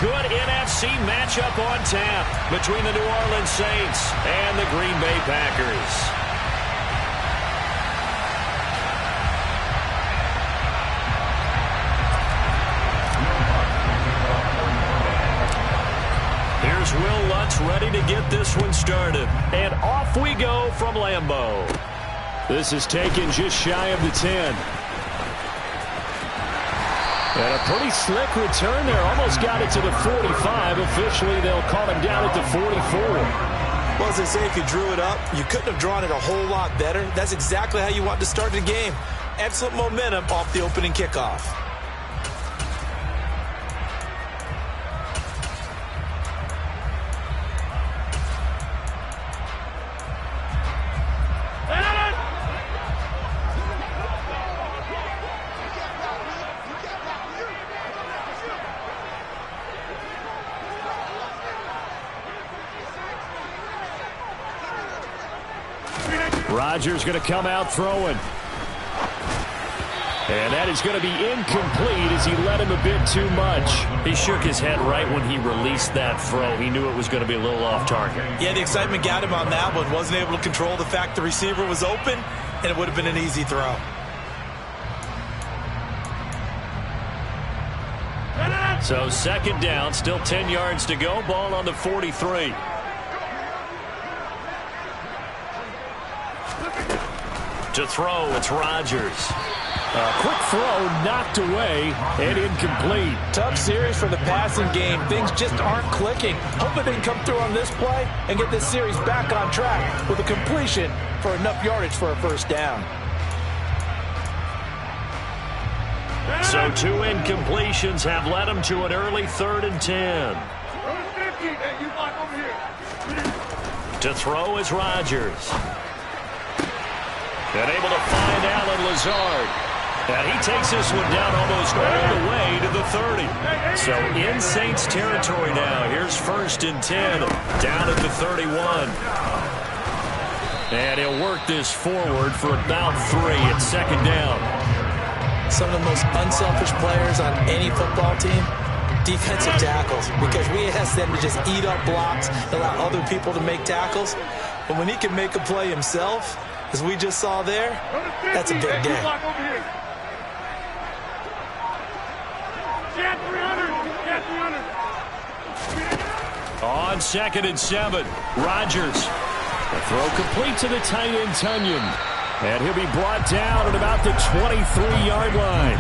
good NFC matchup on tap between the New Orleans Saints and the Green Bay Packers. Here's Will Lutz ready to get this one started. And off we go from Lambeau. This is taken just shy of the 10. And a pretty slick return there. Almost got it to the 45. Officially, they'll call him down at the 44. Well, as they say, if you drew it up, you couldn't have drawn it a whole lot better. That's exactly how you want to start the game. Excellent momentum off the opening kickoff. Rodgers going to come out throwing. And that is going to be incomplete as he let him a bit too much. He shook his head right when he released that throw. He knew it was going to be a little off target. Yeah, the excitement got him on that one. Wasn't able to control the fact the receiver was open, and it would have been an easy throw. So second down, still 10 yards to go. Ball on the 43. To throw, it's Rodgers. A quick throw knocked away and incomplete. Tough series for the passing game. Things just aren't clicking. Hope it didn't come through on this play and get this series back on track with a completion for enough yardage for a first down. So 2 incompletions have led him to an early 3rd and 10. To throw is Rodgers. And able to find Allen Lazard. And he takes this one down almost all the way to the 30. So in Saints territory now. Here's 1st and 10 down at the 31. And he'll work this forward for about 3 at 2nd down. Some of the most unselfish players on any football team, defensive tackles, because we ask them to just eat up blocks, allow other people to make tackles. But when he can make a play himself, as we just saw there, that's a big day. On 2nd and 7, Rodgers. The throw complete to the tight end, Tunyon. And he'll be brought down at about the 23-yard line.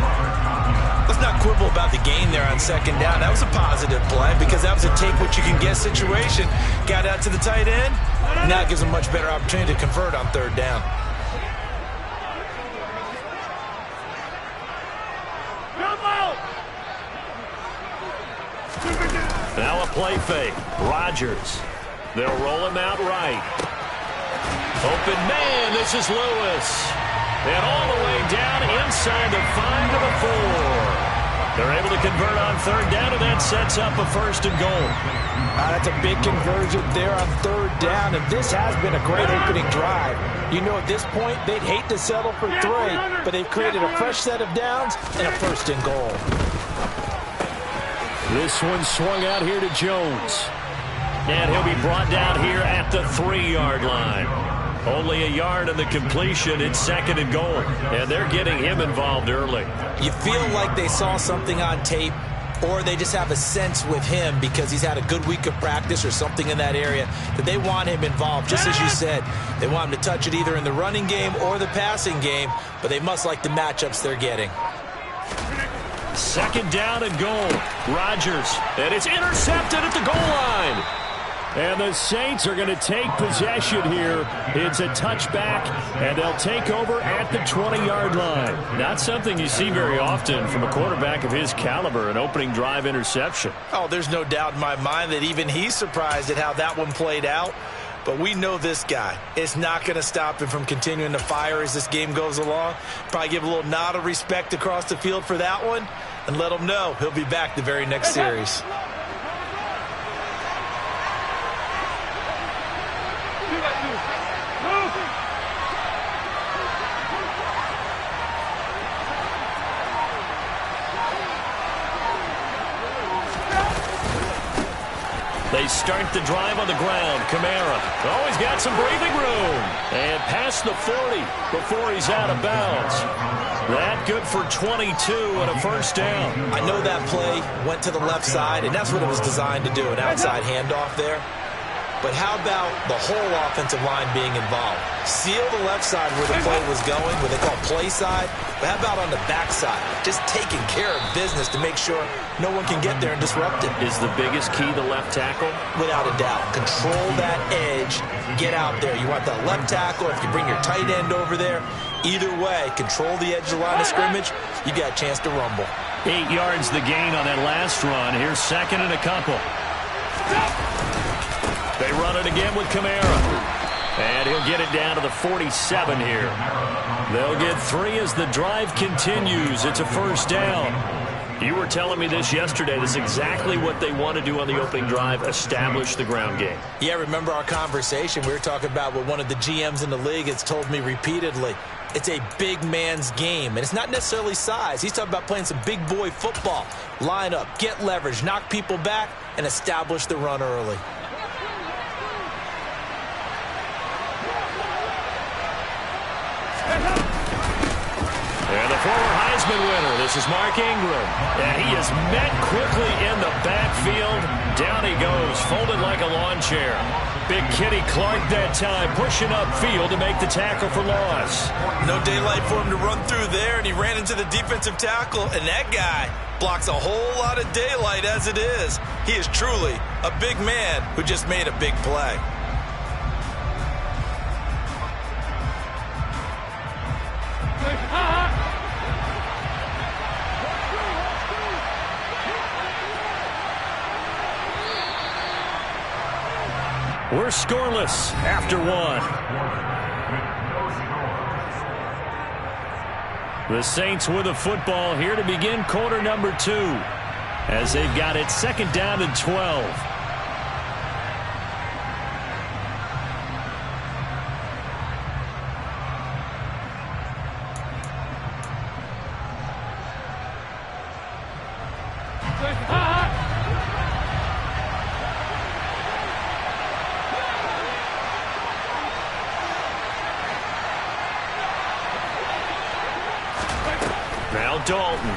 Let's not quibble about the gain there on 2nd down. That was a positive play because that was a take-what-you-can-get situation. Got out to the tight end. Now it gives him a much better opportunity to convert on 3rd down. Now a play fake. Rodgers. They'll roll him out right. Open man, this is Lewis. And all the way down inside the 5 to the 4. They're able to convert on 3rd down, and that sets up a 1st and goal. That's a big conversion there on 3rd down, and this has been a great opening drive. You know, at this point, they'd hate to settle for 3, but they've created a fresh set of downs and a 1st and goal. This one swung out here to Jones. And he'll be brought down here at the 3-yard line. Only a yard on the completion. It's 2nd and goal. And they're getting him involved early. You feel like they saw something on tape, or they just have a sense with him because he's had a good week of practice or something in that area that they want him involved. Just as you said, they want him to touch it either in the running game or the passing game, but they must like the matchups they're getting. 2nd down and goal. Rodgers. And it's intercepted at the goal line. And the Saints are going to take possession here. It's a touchback, and they'll take over at the 20-yard line. Not something you see very often from a quarterback of his caliber, an opening drive interception. Oh, there's no doubt in my mind that even he's surprised at how that one played out. But we know this guy. It's not going to stop him from continuing to fire as this game goes along. Probably give a little nod of respect across the field for that one and let him know he'll be back the very next series. They start the drive on the ground. Kamara. Oh, he's got some breathing room. And past the 40 before he's out of bounds. That good for 22 and a first down. I know that play went to the left side, and that's what it was designed to do, an outside handoff there. But how about the whole offensive line being involved? Seal the left side where the play was going, what they call play side. But how about on the back side? Just taking care of business to make sure no one can get there and disrupt it. Is the biggest key the left tackle? Without a doubt. Control that edge. Get out there. You want that left tackle. If you bring your tight end over there, either way, control the edge of the line of scrimmage, you got a chance to rumble. 8 yards the gain on that last run. Here's second and a couple. They run it again with Kamara. And he'll get it down to the 47 here. They'll get 3 as the drive continues. It's a first down. You were telling me this yesterday. This is exactly what they want to do on the opening drive, establish the ground game. Yeah, remember our conversation? We were talking about what one of the GMs in the league has told me repeatedly. It's a big man's game, and it's not necessarily size. He's talking about playing some big boy football. Line up, get leverage, knock people back, and establish the run early. And the former Heisman winner, this is Mark Ingram. And he is met quickly in the backfield. Down he goes, folded like a lawn chair. Big Kitty Clark that time, pushing upfield to make the tackle for loss. No daylight for him to run through there, and he ran into the defensive tackle, and that guy blocks a whole lot of daylight as it is. He is truly a big man who just made a big play. We're scoreless after 1. The Saints with the football here to begin quarter number 2 as they've got it second down and 12. Now Dalton.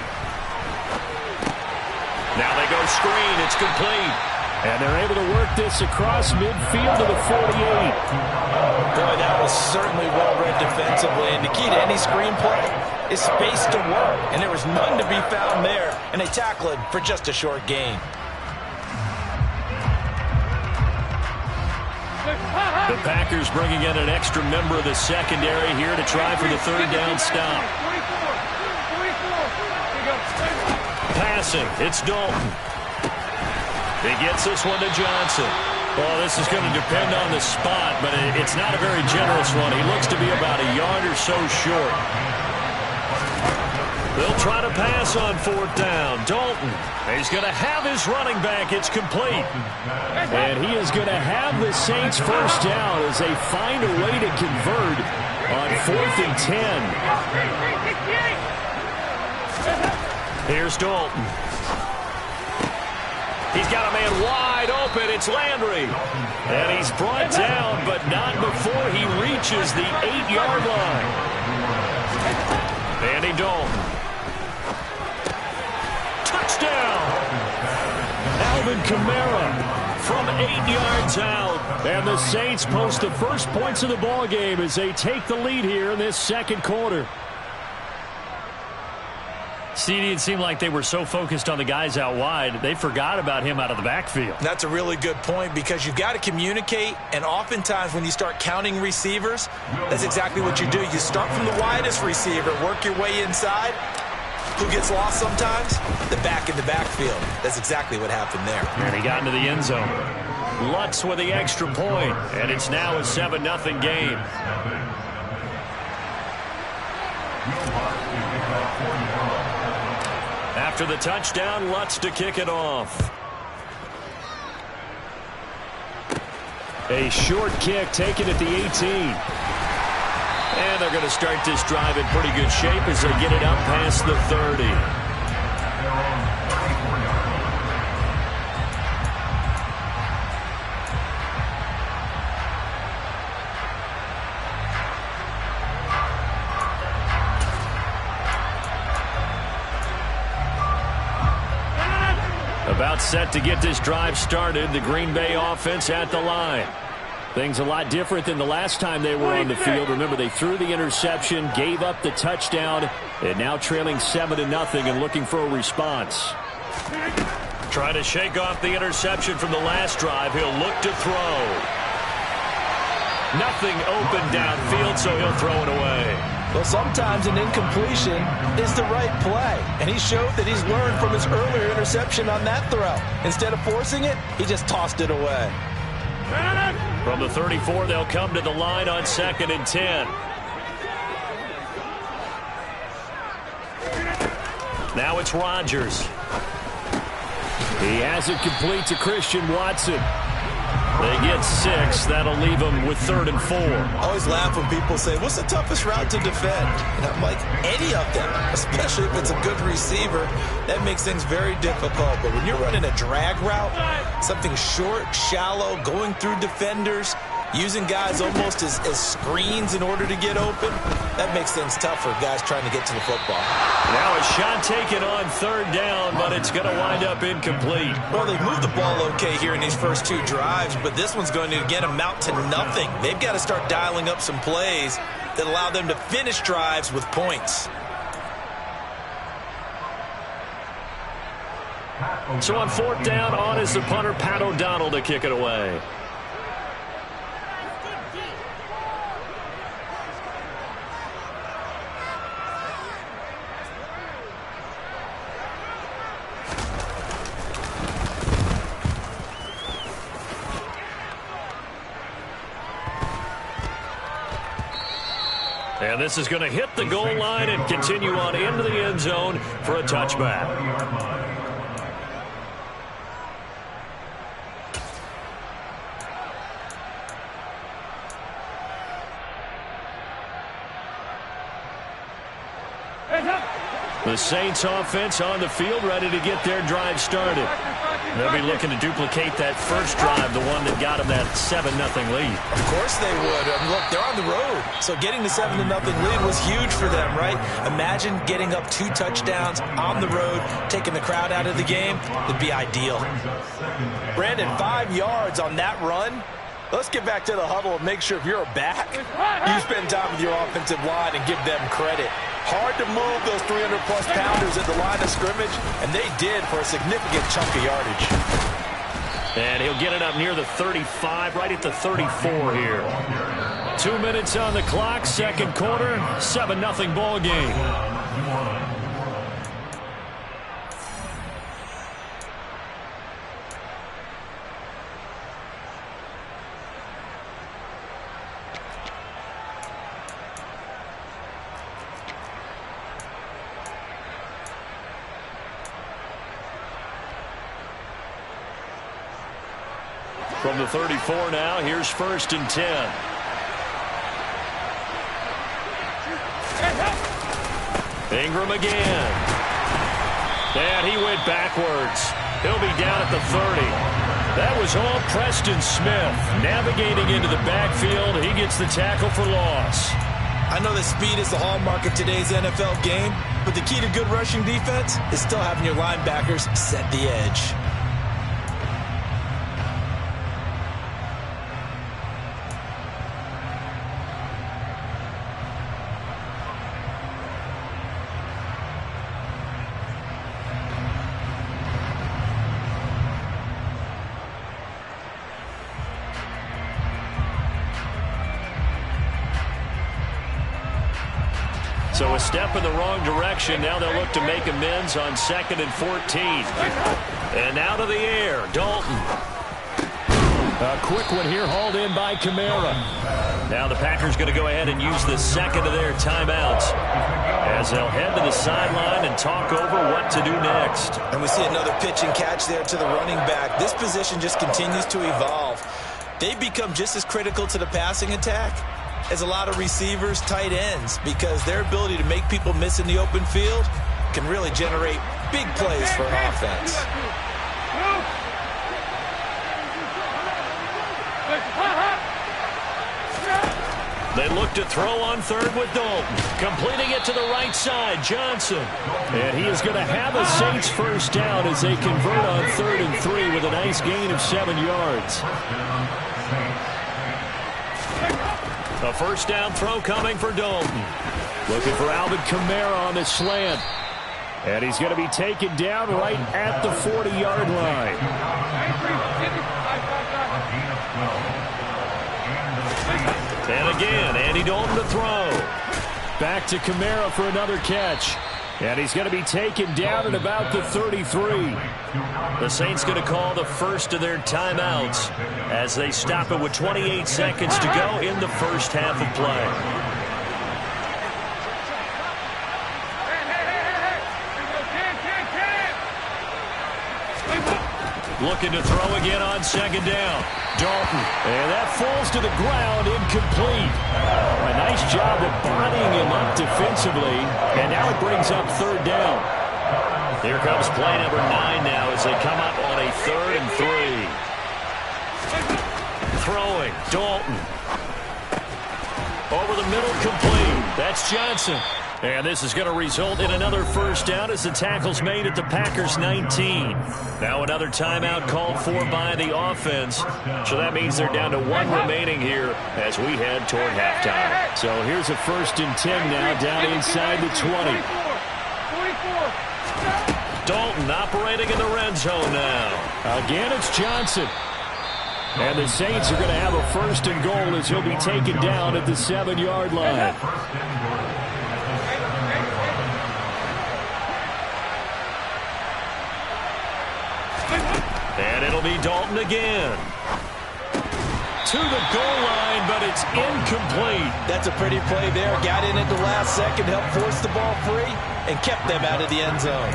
Now they go screen. It's complete. And they're able to work this across midfield to the 48. Boy, that was certainly well-read defensively. And the key to any screenplay is space to work. And there was none to be found there. And they tackle it for just a short gain. The Packers bringing in an extra member of the secondary here to try for the third down stop. Passing, it's Dalton. He gets this one to Johnson. Well, this is going to depend on the spot, but it's not a very generous one. He looks to be about a yard or so short. They'll try to pass on fourth down. Dalton, he's going to have his running back. It's complete. And he is going to have the Saints first down as they find a way to convert on 4th and 10. Here's Dalton. He's got a man wide open. It's Landry. And he's brought down, but not before he reaches the 8-yard line. Andy Dalton. Touchdown. Alvin Kamara from 8 yards out. And the Saints post the first points of the ball game as they take the lead here in this second quarter. CD, it seemed like they were so focused on the guys out wide, they forgot about him out of the backfield. That's a really good point because you've got to communicate, and oftentimes when you start counting receivers, that's exactly what you do. You start from the widest receiver, work your way inside. Who gets lost sometimes? The back in the backfield. That's exactly what happened there. And he got into the end zone. Lutz with the extra point, and it's now a 7-0 game. After the touchdown, Lutz to kick it off. A short kick taken at the 18. And they're going to start this drive in pretty good shape as they get it up past the 30. About set to get this drive started. The Green Bay offense at the line. Things a lot different than the last time they were on the field. Remember, they threw the interception, gave up the touchdown, and now trailing 7-0 and looking for a response. Trying to shake off the interception from the last drive. He'll look to throw. Nothing open downfield, so he'll throw it away. Well, sometimes an incompletion is the right play, and he showed that he's learned from his earlier interception on that throw. Instead of forcing it, he just tossed it away. From the 34, they'll come to the line on 2nd and 10. Now it's Rodgers. He has it complete to Christian Watson. They get 6. That'll leave them with 3rd and 4. I always laugh when people say, what's the toughest route to defend? And I'm like, any of them, especially if it's a good receiver. That makes things very difficult. But when you're running a drag route, something short, shallow, going through defenders, using guys almost as screens in order to get open, that makes things tough for guys trying to get to the football. Now a shot taken on 3rd down, but it's going to wind up incomplete. Well, they've moved the ball okay here in these first 2 drives, but this one's going to again amount to nothing. They've got to start dialing up some plays that allow them to finish drives with points. So on 4th down, on is the punter, Pat O'Donnell, to kick it away. And this is going to hit the goal line and continue on into the end zone for a touchback. The Saints offense on the field, ready to get their drive started. They'll be looking to duplicate that first drive, the one that got them that 7-0 lead. Of course they would. Look, they're on the road, so getting the 7-0 lead was huge for them, right? Imagine getting up 2 touchdowns on the road, taking the crowd out of the game. It'd be ideal. Brandon, 5 yards on that run. Let's get back to the huddle and make sure if you're back, you spend time with your offensive line and give them credit. Hard to move those 300-plus pounders at the line of scrimmage, and they did for a significant chunk of yardage. And he'll get it up near the 35, right at the 34 here. 2 minutes on the clock, 2nd quarter, 7-0 ball game. From the 34 now, here's 1st and 10. Ingram again. And he went backwards. He'll be down at the 30. That was all Preston Smith. Navigating into the backfield, he gets the tackle for loss. I know that speed is the hallmark of today's NFL game, but the key to good rushing defense is still having your linebackers set the edge. So a step in the wrong direction. Now they'll look to make amends on 2nd and 14. And out of the air, Dalton. A quick one here, hauled in by Kamara. Now the Packers going to go ahead and use the second of their timeouts as they'll head to the sideline and talk over what to do next. And we see another pitch and catch there to the running back. This position just continues to evolve. They've become just as critical to the passing attack as a lot of receivers, tight ends, because their ability to make people miss in the open field can really generate big plays for an offense. They look to throw on third with Dalton. Completing it to the right side, Johnson. And he is going to have a Saints first down as they convert on 3rd and 3 with a nice gain of 7 yards. A first down throw coming for Dalton. Looking for Alvin Kamara on the slant. And he's going to be taken down right at the 40-yard line. And again, Andy Dalton to throw. Back to Kamara for another catch. And he's going to be taken down at about the 33. The Saints going to call the first of their timeouts as they stop it with 28 seconds to go in the first half of play. Looking to throw again on second down. Dalton. And that falls to the ground, incomplete. A nice job of bodying him up defensively. And now it brings up third down. Here comes play number 9 now as they come up on a 3rd and 3. Throwing. Dalton. Over the middle, complete. That's Johnson. And this is going to result in another first down as the tackle's made at the Packers' 19. Now another timeout called for by the offense. So that means they're down to 1 remaining here as we head toward halftime. So here's a 1st and 10 now down inside the 20. Dalton operating in the red zone now. Again, it's Johnson. And the Saints are going to have a 1st and goal as he'll be taken down at the 7-yard line. And it'll be Dalton again. To the goal line, but it's incomplete. That's a pretty play there. Got in at the last second, helped force the ball free, and kept them out of the end zone.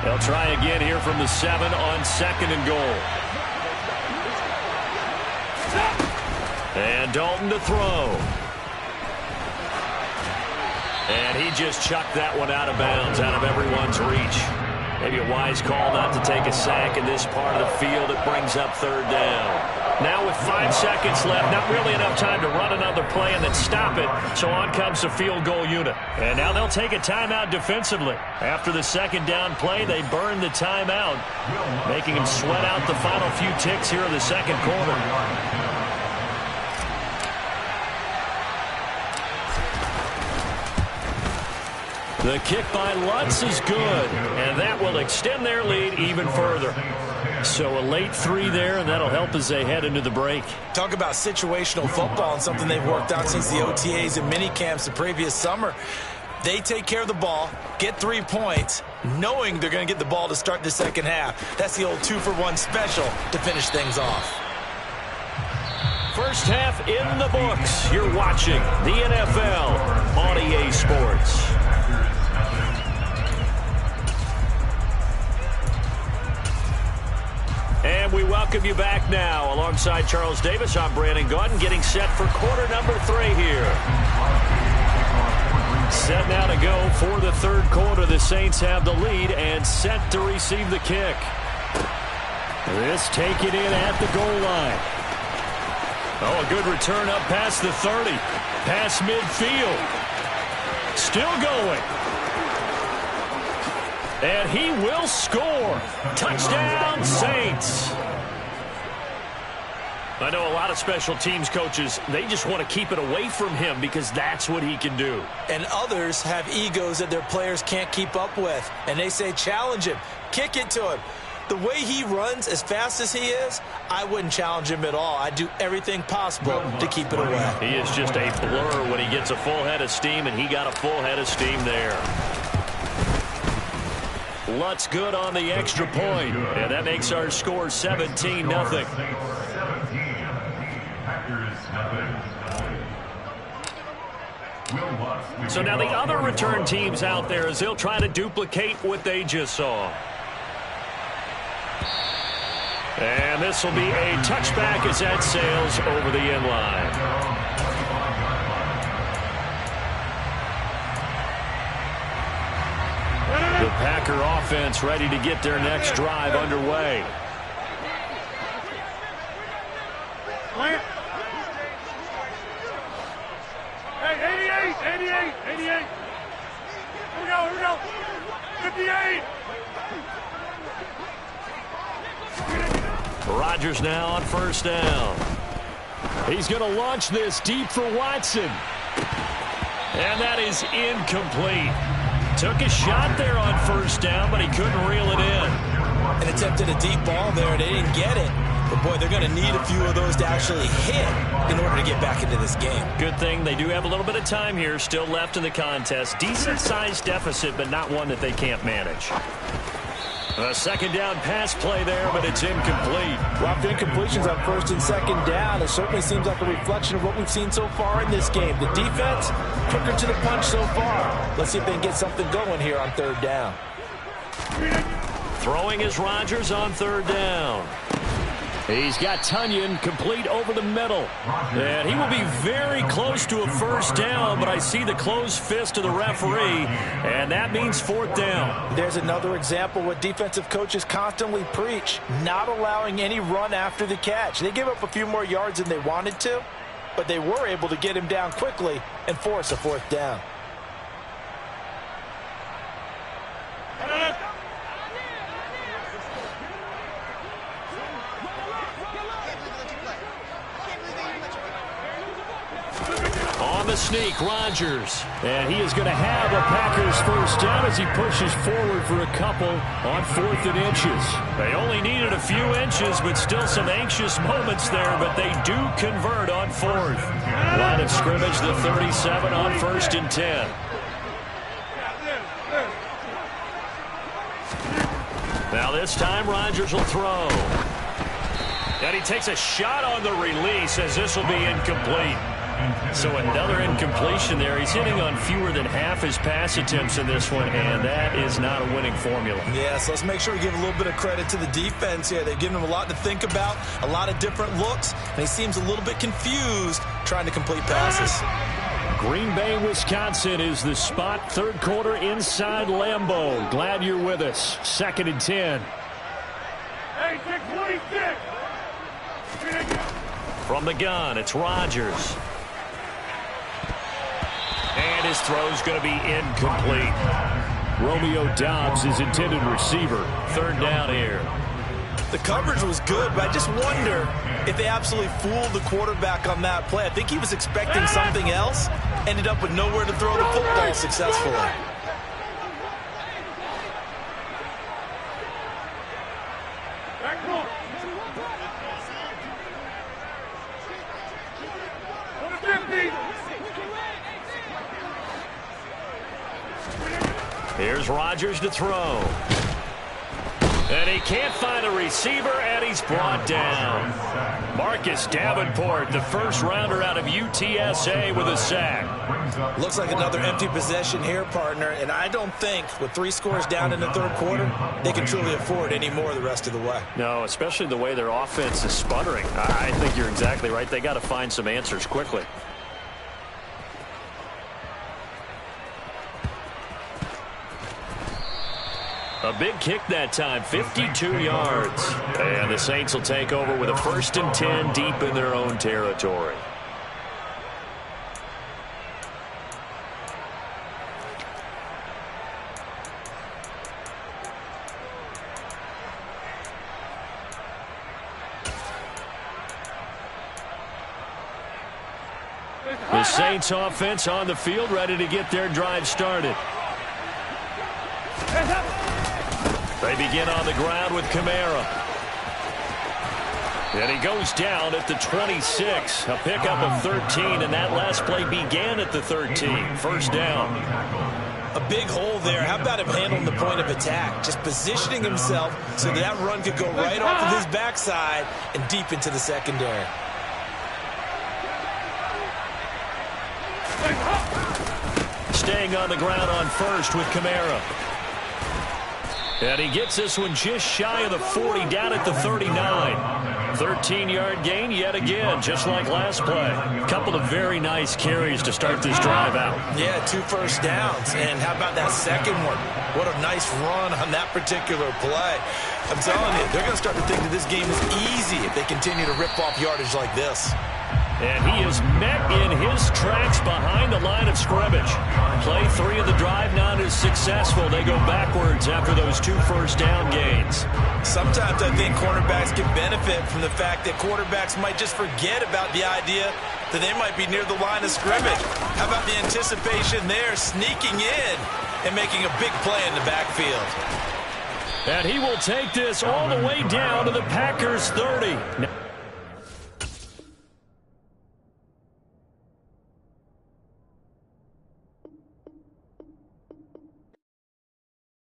They'll try again here from the 7 on 2nd and goal. And Dalton to throw. And he just chucked that one out of bounds, out of everyone's reach. Maybe a wise call not to take a sack in this part of the field. It brings up 3rd down. Now with 5 seconds left, not really enough time to run another play and then stop it. So on comes the field goal unit. And now they'll take a timeout defensively. After the 2nd down play, they burn the timeout, making them sweat out the final few ticks here in the 2nd quarter. The kick by Lutz is good, and that will extend their lead even further. So a late 3 there, and that'll help as they head into the break. Talk about situational football and something they've worked on since the OTAs and mini camps the previous summer. They take care of the ball, get 3 points, knowing they're going to get the ball to start the second half. That's the old 2-for-1 special to finish things off. First half in the books. You're watching the NFL on EA Sports. And we welcome you back now. Alongside Charles Davis, I'm Brandon Gaudin, getting set for quarter number 3 here. Set now to go for the 3rd quarter. The Saints have the lead and set to receive the kick. This taken in at the goal line. Oh, a good return up past the 30. Past midfield. Still going. And he will score. Touchdown, Saints. I know a lot of special teams coaches, they just want to keep it away from him because that's what he can do. And others have egos that their players can't keep up with. And they say, challenge him. Kick it to him. The way he runs as fast as he is, I wouldn't challenge him at all. I'd do everything possible to keep it away. He is just a blur when he gets a full head of steam, and he got a full head of steam there. Lutz good on the extra point, and that makes our score 17-0. So now the other return teams out there as they'll try to duplicate what they just saw. And this will be a touchback as that sails over the end line. The Packer offense ready to get their next drive underway. Hey, 88. Here we go. 58. Rodgers now on first down. He's going to launch this deep for Watson. And that is incomplete. Took a shot there on first down, but he couldn't reel it in. And attempted a deep ball there. They didn't get it. But, boy, they're going to need a few of those to actually hit in order to get back into this game. Good thing they do have a little bit of time here still left in the contest. Decent-sized deficit, but not one that they can't manage. A second down pass play there, but it's incomplete. Rough incompletions on first and second down. It certainly seems like a reflection of what we've seen so far in this game. The defense, quicker to the punch so far. Let's see if they can get something going here on third down. Throwing is Rodgers on third down. He's got Tunyon complete over the middle. And he will be very close to a first down, but I see the closed fist of the referee, and that means fourth down. There's another example what defensive coaches constantly preach, not allowing any run after the catch. They gave up a few more yards than they wanted to, but they were able to get him down quickly and force a fourth down. On the sneak, Rodgers. And he is going to have a Packers first down as he pushes forward for a couple on 4th and inches. They only needed a few inches, but still some anxious moments there, but they do convert on 4th. Line of scrimmage, the 37 on 1st and 10. Now this time, Rodgers will throw. And he takes a shot on the release as this will be incomplete. So another incompletion there. He's hitting on fewer than half his pass attempts in this one, and that is not a winning formula. Yeah, so let's make sure we give a little bit of credit to the defense here. They've given him a lot to think about, a lot of different looks, and he seems a little bit confused trying to complete passes. Green Bay, Wisconsin is the spot. Third quarter inside Lambeau. Glad you're with us. 2nd and 10. Hey, 26. From the gun, it's Rodgers. And his throw's going to be incomplete. Romeo Doubs is intended receiver. Third down here. The coverage was good, but I just wonder if they absolutely fooled the quarterback on that play. I think he was expecting something else, ended up with nowhere to throw the football successfully. Here's Rodgers to throw. And he can't find a receiver, and he's brought down. Marcus Davenport, the first rounder out of UTSA, with a sack. Looks like another empty possession here, partner, and I don't think with 3 scores down in the third quarter, they can truly afford any more the rest of the way. No, especially the way their offense is sputtering. I think you're exactly right. They got to find some answers quickly. A big kick that time, 52 yards. And the Saints will take over with a 1st and 10 deep in their own territory. The Saints offense on the field, ready to get their drive started. They begin on the ground with Kamara. And he goes down at the 26. A pickup of 13, and that last play began at the 13. First down. A big hole there. How about him handling the point of attack? Just positioning himself so that run could go right off of his backside and deep into the secondary. Staying on the ground on first with Kamara. And he gets this one just shy of the 40, down at the 39. 13-yard gain yet again, just like last play. A couple of very nice carries to start this drive out. Yeah, 2 first downs. And how about that second one? What a nice run on that particular play. I'm telling you, they're going to start to think that this game is easy if they continue to rip off yardage like this. And he is met in his tracks behind the line of scrimmage. Play 3 of the drive not as successful. They go backwards after those 2 first down gains. Sometimes I think cornerbacks can benefit from the fact that quarterbacks might just forget about the idea that they might be near the line of scrimmage. How about the anticipation there, sneaking in and making a big play in the backfield? And he will take this all the way down to the Packers' 30.